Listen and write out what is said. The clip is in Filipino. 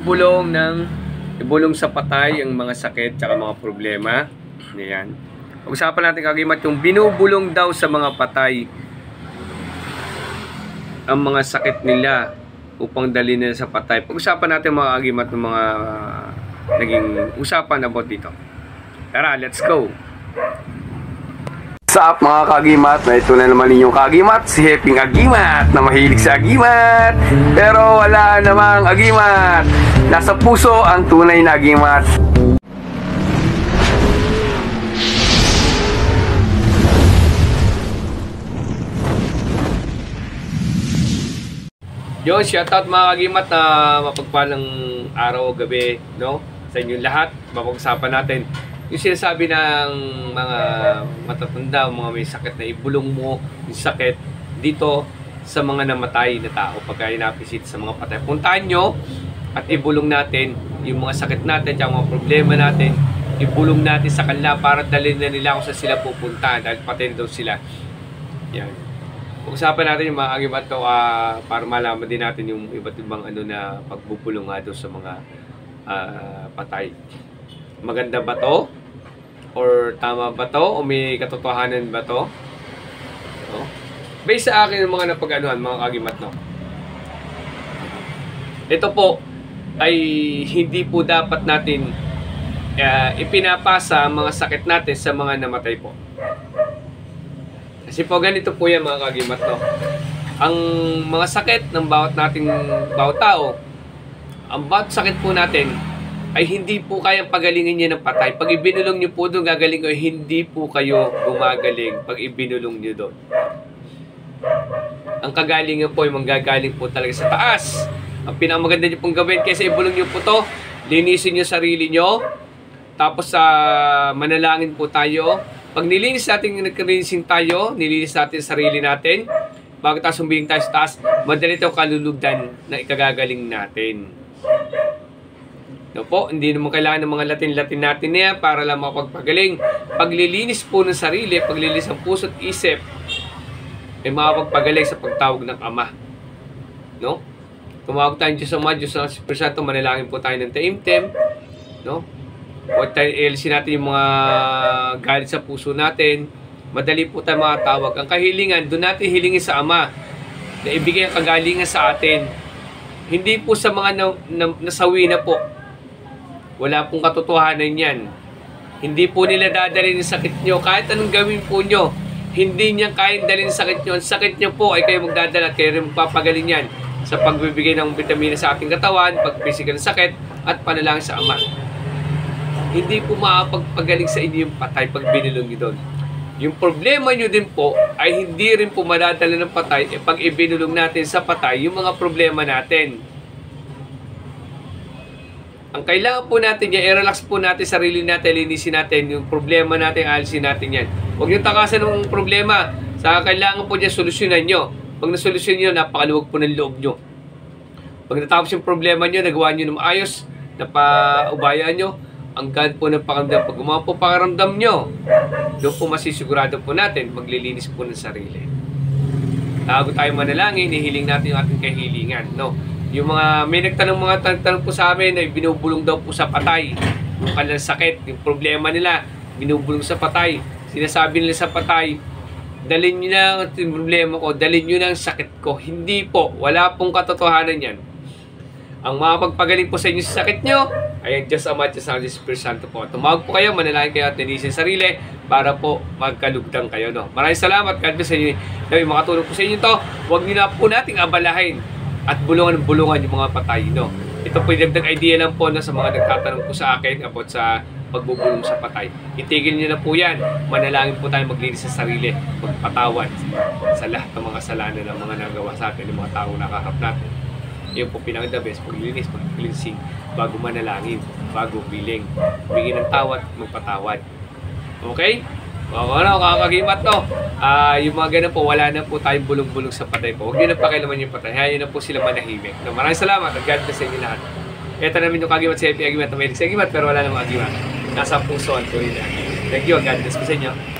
ibulong sa patay ang mga sakit at mga problema. Ayan. Pag-usapan natin kagimat yung binubulong daw sa mga patay ang mga sakit nila upang dalhin nila sa patay. Pag-usapan natin mga kagimat ng mga naging usapan about dito. Tara, let's go! What's up mga kagimat? Na ito na naman ninyong kagimat, si Heping Agimat na mahilig sa agimat pero wala namang agimat. Nasa puso ang tunay na agimat. Yun, shoutout mga kagimat na mapagpalang araw o gabi, no? Sa inyong lahat, mapag-usapan natin yung sinasabi ng mga matatanda, mga may sakit na ibulong mo yung sakit dito sa mga namatay na tao pagka inapisit sa mga patay. Puntahan nyo at ibulong natin yung mga sakit natin at mga problema natin, ibulong natin sa kanila para dalhin na nila kung saan sila pupunta dahil patay daw sila. Yan. Pag-usapan natin yung mga agimat to para malaman din natin yung iba't ibang na pagbubulong nga doon sa mga patay. Maganda ba to? Or tama ba to? O may katotohanan ba to? No? Based sa akin yung mga napag-anuhan, mga kagimat, no? Ito po ay hindi po dapat natin ipinapasa mga sakit natin sa mga namatay po. Kasi po ganito po yan mga kagimat, no? Ang mga sakit ng bawat tao, ang bawat sakit po natin ay hindi po kayang pagalingin niyo ng patay. Pag ibinulong niyo po doon, gagaling kayo. Hindi po kayo gumagaling pag ibinulong niyo doon. Ang kagalingan po ay manggagaling po talaga sa taas. Ang pinakamaganda niyo pong gawin kaysa ibulong niyo po to, linisin niyo sarili niyo. Tapos manalangin po tayo. Pag nilinis natin, nag-cleansing tayo, nilinis natin sarili natin, bago tayo sumbiling tayo sa taas, madali ito kalulugdan na ikagagaling natin. No po, hindi naman kailangan ng mga Latin natin na yan para lang mapagpagaling. Paglilinis po ng sarili, paglilinis ng puso at isip, ay makapagpagaling sa pagtawag ng Ama. No? Tumawag tayo Diyos Ama, Diyos ng Espiritu Santo, manalangin po tayo ng taimtim. No? O tayo elisin natin yung mga galit sa puso natin. Madali po tayo makatawag. Ang kahilingan, doon natin hilingin sa Ama na ibigay ang kagalingan sa atin. Hindi po sa mga nasawi na po. Wala pong katotohanan yan. Hindi po nila dadalhin yung sakit nyo. Kahit anong gawin po nyo, hindi niya kayang dalhin yung sakit nyo. Ang sakit nyo po ay kayo magdadala at kayo rin magpapagaling yan sa pagbibigay ng vitamina sa ating katawan, pag-physical ng sakit, at panalangin sa Ama. Hindi po makapagpagaling sa inyo yung patay pag binulong nyo doon. Yung problema nyo din po ay hindi rin po madadala ng patay pag ibinulong natin sa patay yung mga problema natin. Ang kailangan po natin yan, i-relax po natin sarili natin, linisin natin yung problema natin, alisin natin yan. Huwag nyo takasan ng problema. Sa kailangan po dyan, solusyonan nyo. Pag nasolusyon nyo, napakaluwag po ng loob nyo. Pag natapos yung problema nyo, nagawa nyo ng maayos, napaubayan nyo, ang gaan po ng pakaramdam. Pag gumawa po pakaramdam nyo, doon po masisigurado po natin, maglilinis po ng sarili. Bago tayo manalangin, ihiling natin yung ating kahilingan. No? Yung mga, may nagtanong po sa amin ay binubulong daw po sa patay. Yung kanilang sakit, yung problema nila, binubulong sa patay. Sinasabi nila sa patay, dalhin nyo na ang problema ko, dalhin nyo na ang sakit ko. Hindi po, wala pong katotohanan yan. Ang makapagpagaling po sa inyo sa sakit nyo, ay ang Diyos Ama at Diyos ng Espiritu Santo po. Tumawag po kayo, manalangin kayo at nilisin sarili para po magkalugdang kayo. No? Maraming salamat, God bless sa inyo. Nabi, makatulong po sa inyo to. Huwag nyo na po nating abalahin at bulungan yung mga patay, no? Ito po yung dagdag idea lang po na sa mga nagtatanong po sa akin about sa pagbubulong sa patay. Itigil nyo na po yan. Manalangin po tayo maglinis sa sarili, magpatawad sa lahat ng mga kasalanan ng mga nagawa sa atin, ng mga taong nakakap natin. Yun po pinaka-the best, paglinis, pag-cleansing, bago manalangin, bago biling. Bigyan ng tawad, magpatawad. Okay? Kakagimat no. Yung mga ganun po, wala na po tayong bulong-bulong sa patay po. Huwag nyo na pakialaman yung patay. Hayaan nyo na po sila manahimik. No, maraming salamat. God bless sa inyo lahat. Ito namin yung kagimat sa Heping Agimat. May agimat pero wala namang agimat. Nasa puso ang tuloy na. Thank you. God bless po sa inyo.